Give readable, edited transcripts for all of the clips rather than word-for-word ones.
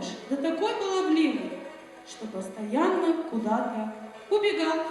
звереныш, да такой баловливый, что постоянно куда-то убегал.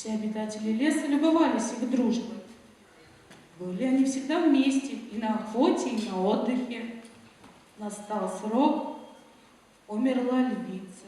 Все обитатели леса любовались их дружбой. Были они всегда вместе и на охоте, и на отдыхе. Настал срок, умерла львица.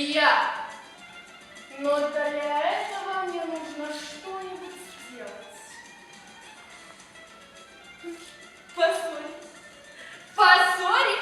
И я. Но для этого мне нужно что-нибудь сделать. Поссорить. Поссорить?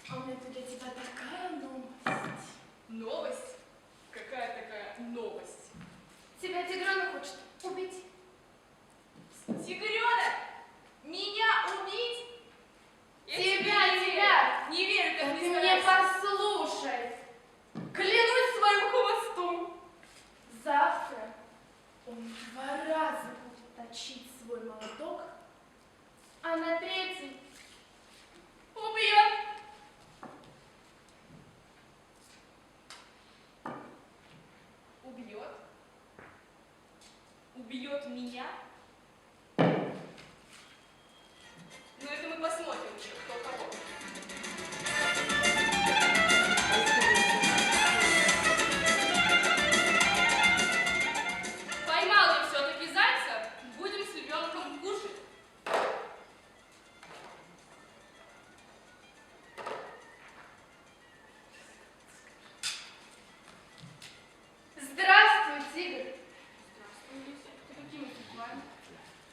А у меня для тебя такая новость. Новость? Какая такая новость? Тебя тигренок хочет убить. Тигренок? Меня убить? Тебя! Не верю, как Ты не мне старайся. послушай. Клянусь своим хвостом. Завтра он 2 раза будет точить свой молоток, а на 3-й убьет. Убьет? Убьет меня? Но это мы посмотрим еще, кто кого. Поймал я все-таки зайца, будем с львенком кушать. Здравствуй, тигр. Здравствуй, Лися. Ты какими судьбами?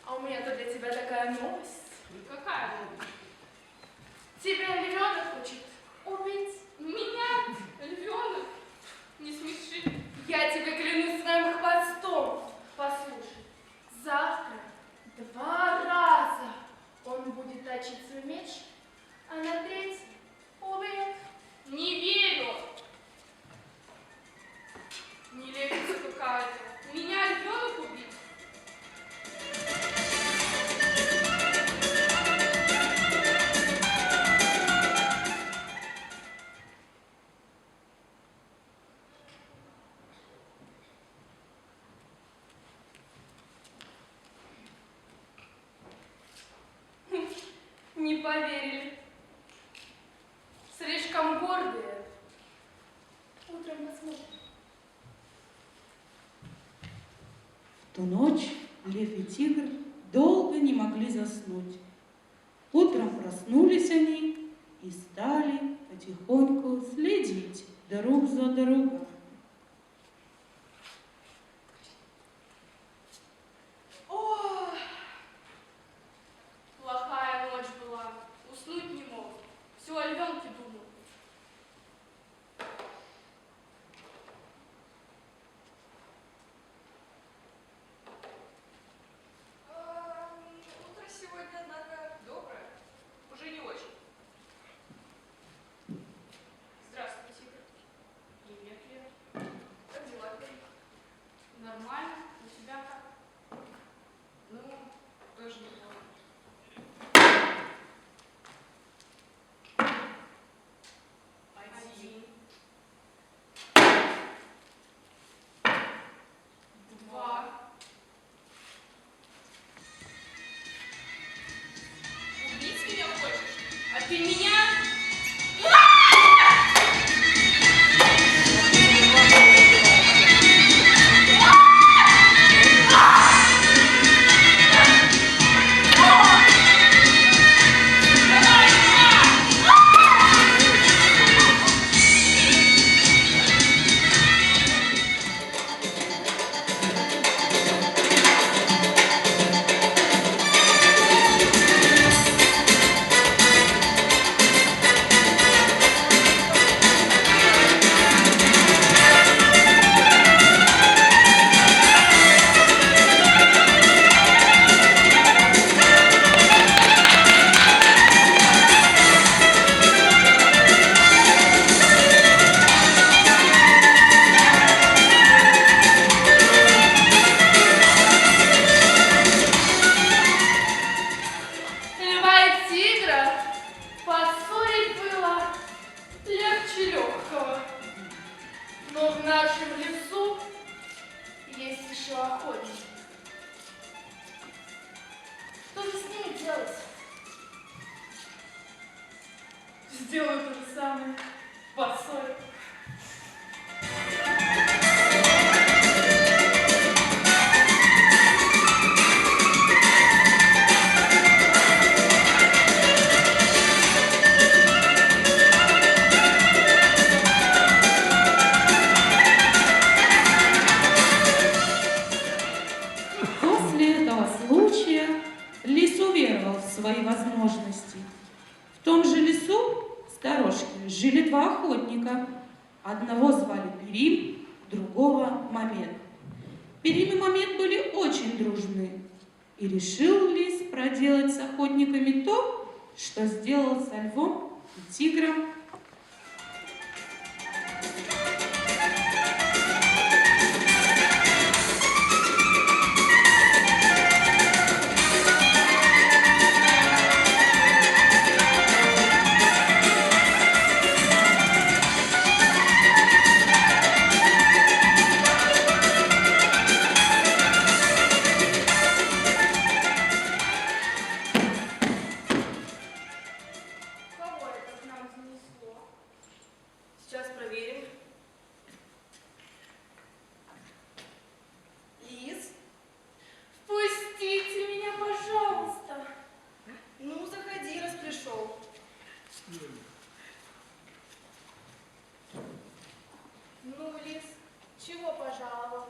А у меня-то для тебя такая новость. Какая новость? Тебя львенок хочет убить. Меня? Львенок? Не смеши. Я тебе клянусь своим хвостом. Послушай, завтра 2 раза он будет точить свой меч, а на 3-й убьет. Не верю. Нелепица какая-то. Меня львенок убить? Не поверили. Слишком гордые. Утром посмотрим. В ту ночь лев и тигр долго не могли заснуть. Утром проснулись они и стали потихоньку следить друг за другом. О, плохая ночь была. Уснуть не мог. Все о львенке думал. Утро сегодня, однако, доброе. Уже не очень. Здравствуй, тигр. Привет, Лев. еще охотники. Что же с ними делать? Сделаю то же самое. Поссорю. После этого случая лис уверовал в свои возможности. В том же лесу сторожки жили два охотника. Одного звали Перим, другого Мамед. Перим и Мамед были очень дружны. И решил лис проделать с охотниками то, что сделал со львом и тигром. Кого это к нам занесло? Сейчас проверим. Лиз, Впустите меня, пожалуйста. ну заходи, раз пришел. Ну, лис, чего пожаловал?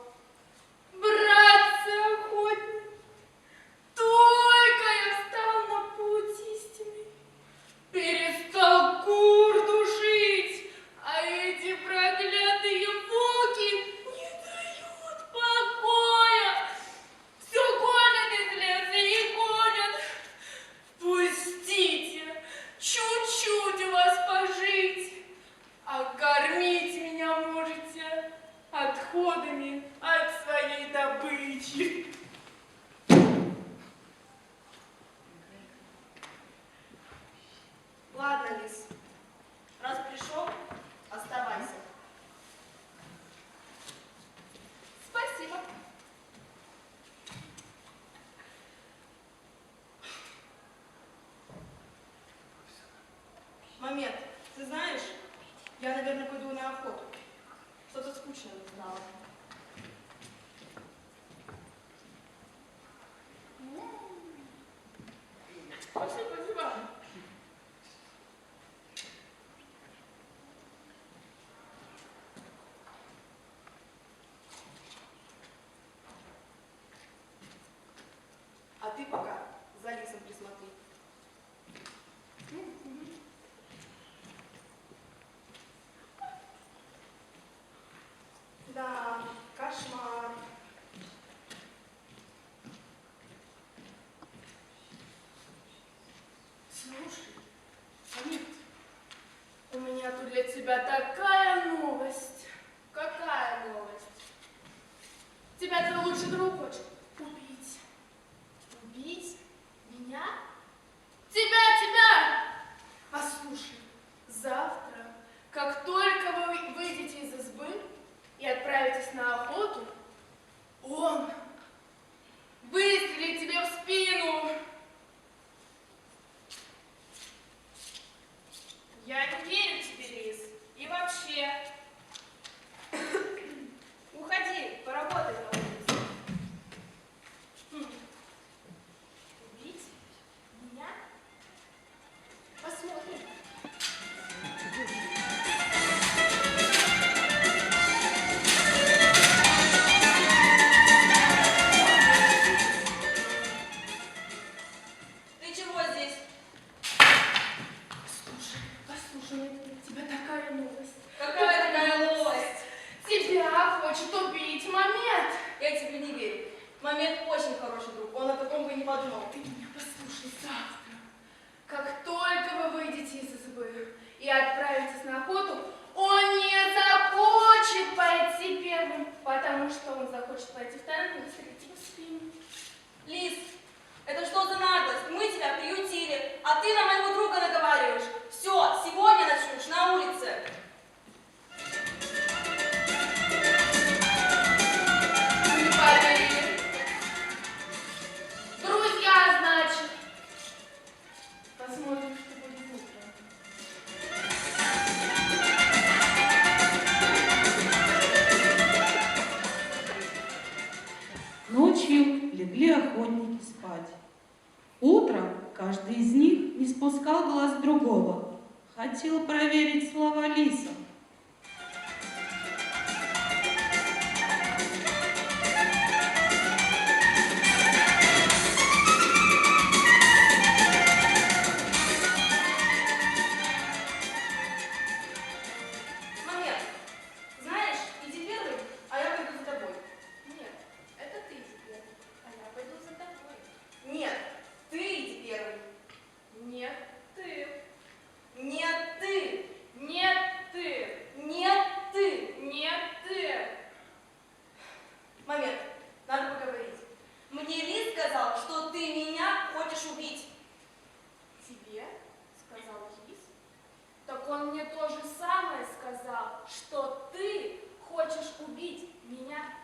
Братцы охотник, только я встал на путь истины, перестал кур душить, а эти проклятые волки не дают покоя. Все гонят из леса и гонят. Пустите, чуть-чуть у вас пожить, а кормить меня можете отходами от своей добычи. Ладно, Лиз, раз пришел, оставайся. Спасибо. Момент, ты знаешь, я, наверное, пойду на охоту. Что-то скучно стало. Спасибо, спасибо. А ты пока за Лисом присмотри. Да, кошмар. Слушай, Амит, у меня тут для тебя такая новость. Какая новость? Тебя твой лучший друг хочет убить. Убить? Меня? Тебя! Послушай, завтра, как только вы выйдете из избы и отправитесь на охоту, он выстрелит тебе в спину. Я не верю тебе, Лиз. И вообще. Уходи, поработай на улице. Убить меня? Посмотрим. Ты чего здесь? Послушай, у тебя такая новость. Какая такая новость? Тебя хочет убить Мамед. Я тебе не верю. Момент очень хороший друг. Он о таком бы не подумал. Ты меня послушай завтра. Как только вы выйдете из избы и отправитесь на охоту, он не захочет пойти первым, потому что он захочет пойти вторым и выстрелить тебе в спину. Лиз, это что за наглость? Мы тебя приютили, а ты на моего друга наговариваешь. Все, сегодня начнешь на улице. Не Ночью легли охотники спать. Утром каждый из них не спускал глаз с другого. Хотел проверить слова лиса. Момент. Знаешь, иди первый, а я пойду за тобой. Нет, это ты теперь, а я пойду за тобой. Нет, ты иди первый. Нет, ты. Нет, ты. Нет, ты. Нет, ты. Нет, ты. Момент. Надо поговорить. Мне Лис сказал, что ты меня хочешь убить. Тебе? Сказал лис. Так он мне то же самое сказал, что ты хочешь убить меня.